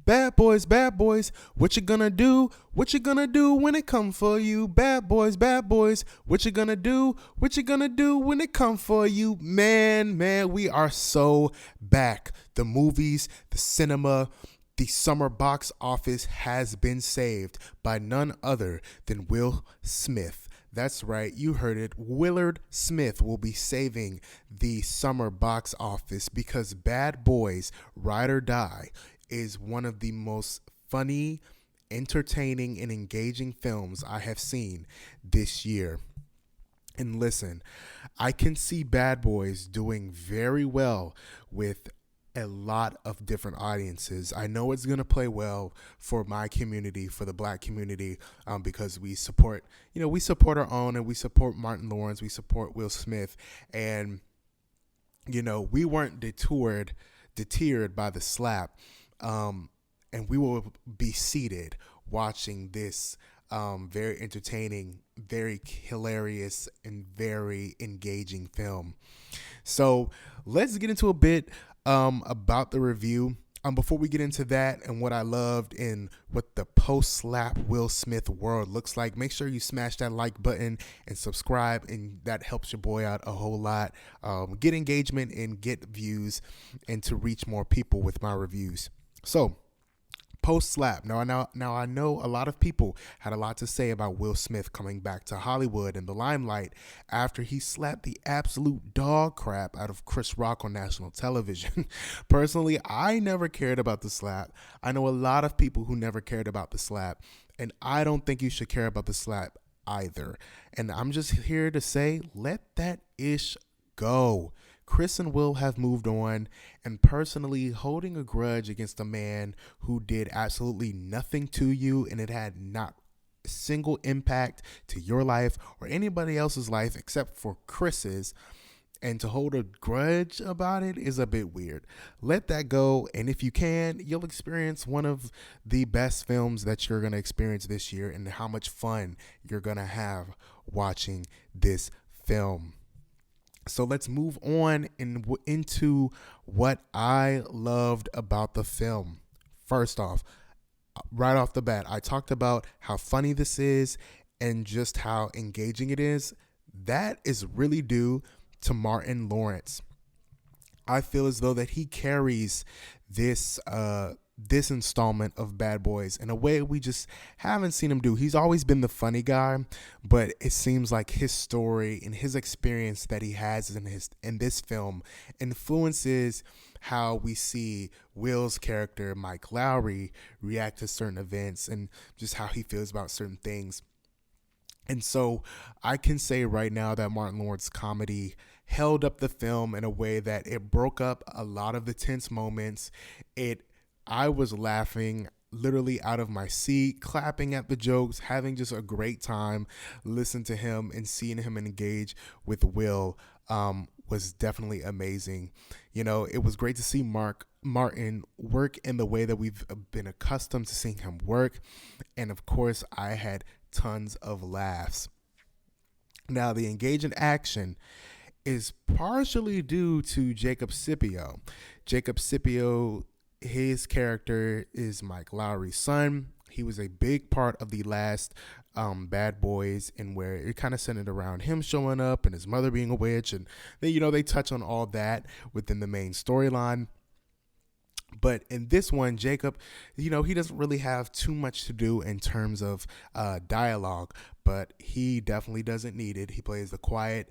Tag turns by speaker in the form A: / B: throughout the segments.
A: bad boys, what you gonna do? What you gonna do when it come for you? Bad boys, what you gonna do? What you gonna do when it come for you? Man, we are so back. The movies, the cinema, the summer box office has been saved by none other than Will Smith. That's right, you heard it. Willard Smith will be saving the summer box office because Bad Boys Ride or Die is one of the most funny, entertaining, and engaging films I have seen this year. And listen, I can see Bad Boys doing very well with a lot of different audiences. I know it's going to play well for my community, for the black community, because we support our own, and we support Martin Lawrence, we support Will Smith, and we weren't deterred by the slap, and we will be seated watching this very entertaining, very hilarious, and very engaging film. So let's get into a bit about the review. Before we get into that and what I loved and what the post-slap Will Smith world looks like, make sure you smash that like button and subscribe, and that helps your boy out a whole lot. Get engagement and get views, and to reach more people with my reviews. So, post-slap. Now I know a lot of people had a lot to say about Will Smith coming back to Hollywood and the limelight after he slapped the absolute dog crap out of Chris Rock on national television. Personally, I never cared about the slap. I know a lot of people who never cared about the slap, and I don't think you should care about the slap either. And I'm just here to say, let that ish go. Chris and Will have moved on, and personally, holding a grudge against a man who did absolutely nothing to you, and it had not a single impact to your life or anybody else's life except for Chris's, and to hold a grudge about it is a bit weird. Let that go, and if you can, you'll experience one of the best films that you're going to experience this year, and how much fun you're going to have watching this film. So let's move on into what I loved about the film. First off, right off the bat, I talked about how funny this is and just how engaging it is. That is really due to Martin Lawrence. I feel as though that he carries this installment of Bad Boys in a way we just haven't seen him do. He's always been the funny guy, but it seems like his story and his experience that he has in this film influences how we see Will's character, Mike Lowrey, react to certain events and just how he feels about certain things. And so I can say right now that Martin Lawrence's comedy held up the film in a way that it broke up a lot of the tense moments. I was laughing literally out of my seat, clapping at the jokes, having just a great time. Listening to him and seeing him engage with Will was definitely amazing. It was great to see Martin work in the way that we've been accustomed to seeing him work. And of course, I had tons of laughs. Now, the engaging action is partially due to Jacob Scipio. Jacob Scipio, his character is Mike Lowrey's son. He was a big part of the last Bad Boys, and where it kind of centered around him showing up and his mother being a witch, and they touch on all that within the main storyline. But in this one, Jacob, he doesn't really have too much to do in terms of dialogue, but he definitely doesn't need it. He plays the quiet,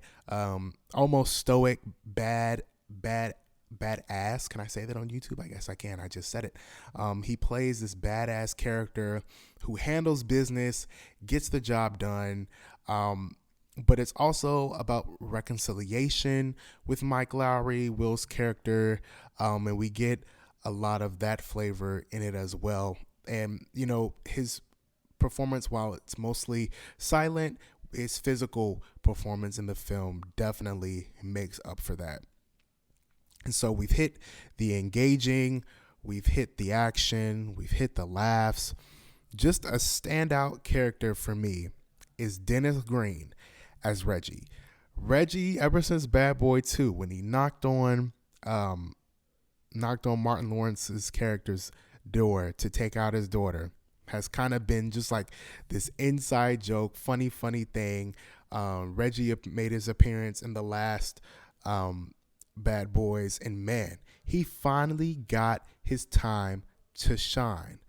A: almost stoic, badass. Can I say that on YouTube? I guess I can. I just said it. He plays this badass character who handles business, gets the job done. But it's also about reconciliation with Mike Lowrey, Will's character. And we get a lot of that flavor in it as well. And, his performance, while it's mostly silent, his physical performance in the film definitely makes up for that. And so we've hit the engaging, we've hit the action, we've hit the laughs. Just a standout character for me is Dennis Green as Reggie. Reggie, ever since Bad Boy 2, when he knocked on Martin Lawrence's character's door to take out his daughter has kind of been just like this inside joke, funny thing. Reggie made his appearance in the last Bad Boys, and man, he finally got his time to shine.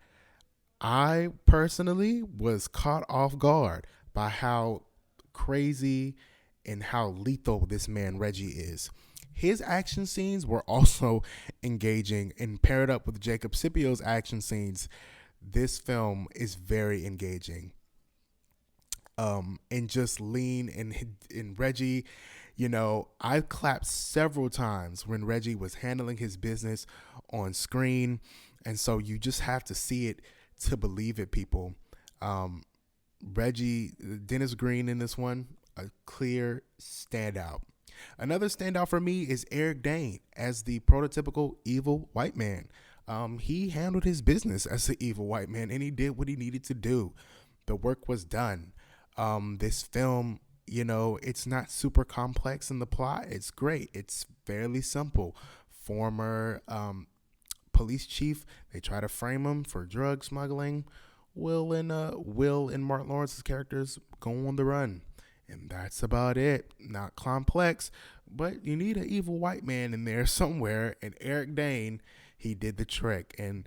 A: I personally was caught off guard by how crazy and how lethal this man Reggie is. His action scenes were also engaging, and paired up with Jacob Scipio's action scenes, this film is very engaging. And just lean and Reggie, I clapped several times when Reggie was handling his business on screen, and so you just have to see it to believe it, people. Reggie, Dennis Green in this one, a clear standout. Another standout for me is Eric Dane as the prototypical evil white man. He handled his business as the evil white man, and he did what he needed to do. The work was done. This film, it's not super complex in the plot. It's great. It's fairly simple. Former police chief, they try to frame him for drug smuggling. Will and Martin Lawrence's characters go on the run. And that's about it. Not complex, but you need an evil white man in there somewhere. And Eric Dane, he did the trick. And,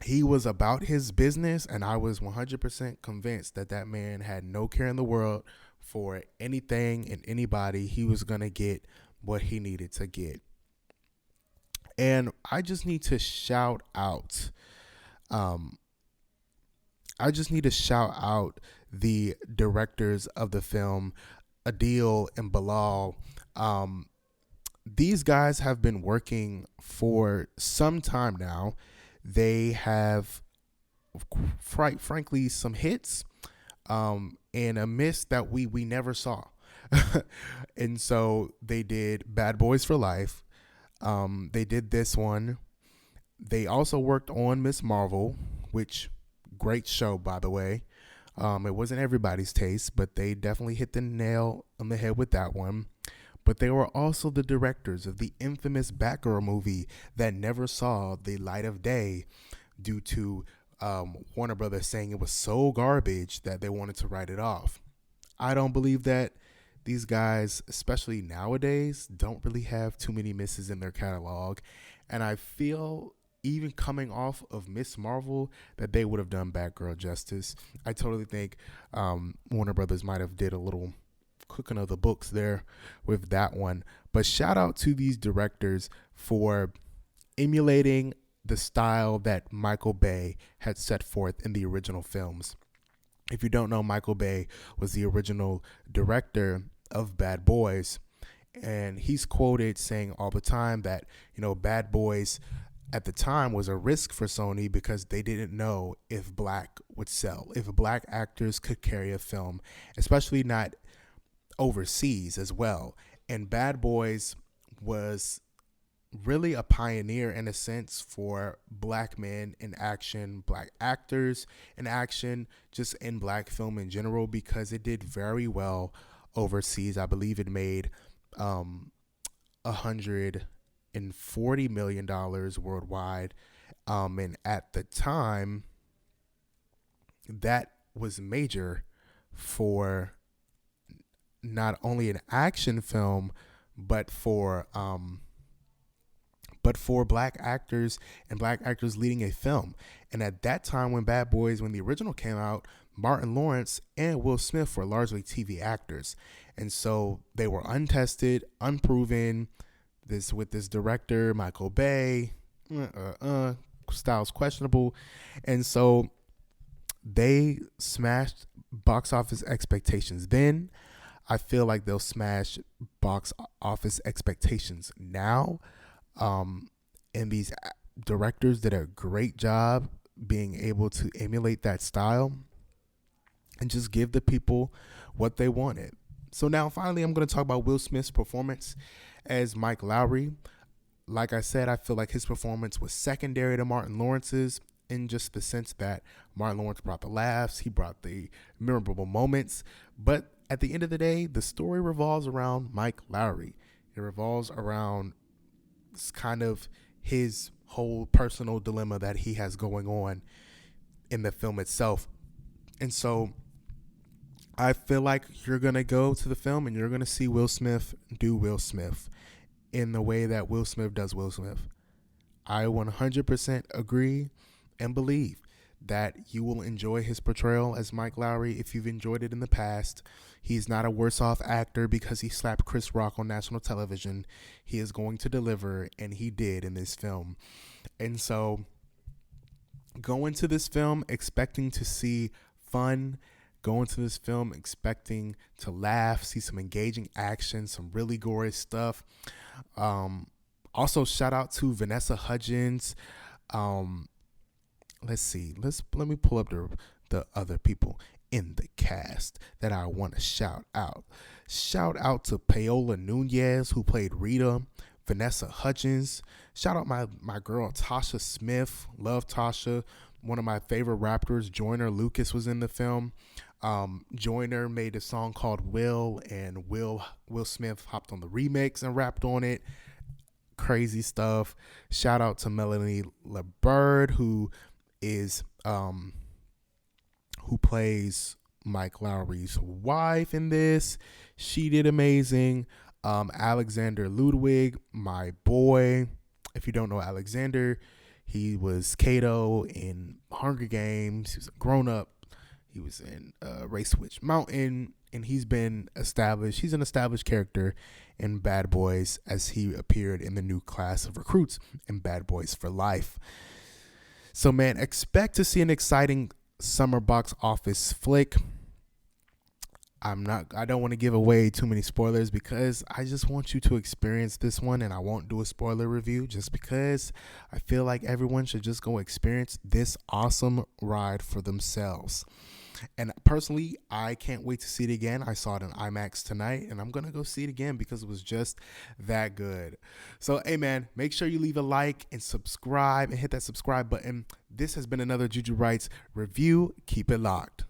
A: he was about his business. And I was 100% convinced that man had no care in the world for anything and anybody. He was going to get what he needed to get. And I just need to shout out. The directors of the film, Adil and Bilal. These guys have been working for some time now. They have, frankly, some hits and a miss that we never saw. And so they did Bad Boys for Life. They did this one. They also worked on Miss Marvel, which great show, by the way. It wasn't everybody's taste, but they definitely hit the nail on the head with that one. But they were also the directors of the infamous Batgirl movie that never saw the light of day due to Warner Brothers saying it was so garbage that they wanted to write it off. I don't believe that. These guys, especially nowadays, don't really have too many misses in their catalog. And I feel, even coming off of Miss Marvel, that they would have done Batgirl justice. I totally think Warner Brothers might have did a little cooking of the books there with that one. But shout out to these directors for emulating the style that Michael Bay had set forth in the original films. If you don't know, Michael Bay was the original director of Bad Boys, and he's quoted saying all the time that, Bad Boys at the time was a risk for Sony because they didn't know if black would sell, if black actors could carry a film, especially not overseas as well. And Bad Boys was really a pioneer in a sense for black men in action, black actors in action, just in black film in general, because it did very well overseas. I believe it made $140 million worldwide. And at the time, that was major for not only an action film, but for black actors and black actors leading a film. And at that time, when the original came out, Martin Lawrence and Will Smith were largely TV actors. And so they were untested, unproven. With this director, Michael Bay, style's questionable. And so they smashed box office expectations then. I feel like they'll smash box office expectations now. And these directors did a great job being able to emulate that style and just give the people what they wanted. So now finally, I'm going to talk about Will Smith's performance as Mike Lowrey. Like I said, I feel like his performance was secondary to Martin Lawrence's, in just the sense that Martin Lawrence brought the laughs, he brought the memorable moments. But at the end of the day, the story revolves around Mike Lowrey. It revolves around kind of his whole personal dilemma that he has going on in the film itself. And so I feel like you're going to go to the film and you're going to see Will Smith do Will Smith in the way that Will Smith does Will Smith. I 100% agree and believe that you will enjoy his portrayal as Mike Lowrey if you've enjoyed it in the past. He's not a worse off actor because he slapped Chris Rock on national television. He is going to deliver, and he did in this film. And so go into this film expecting to see fun. Go into this film expecting to laugh, see some engaging action, some really gory stuff. Also, shout out to Vanessa Hudgens. Let's see. Let me pull up the other people in the cast that I want to shout out. Shout out to Paola Nunez, who played Rita. Vanessa Hudgens. Shout out my girl Tasha Smith. Love Tasha. One of my favorite rappers, Joyner Lucas, was in the film. Joyner made a song called Will, and Will Smith hopped on the remix and rapped on it. Crazy stuff. Shout out to Melanie LaBird, who plays Mike Lowrey's wife in this. She did amazing. Alexander Ludwig, my boy. If you don't know Alexander, he was Kato in Hunger Games. He was a grown-up. He was in Race Witch Mountain, and he's been established. He's an established character in Bad Boys, as he appeared in the new class of recruits in Bad Boys for Life. So, man, expect to see an exciting summer box office flick. I don't want to give away too many spoilers because I just want you to experience this one, and I won't do a spoiler review just because I feel like everyone should just go experience this awesome ride for themselves. And personally, I can't wait to see it again. I saw it in IMAX tonight, and I'm going to go see it again because it was just that good. So, hey, man, make sure you leave a like and subscribe and hit that subscribe button. This has been another Juju Writes review. Keep it locked.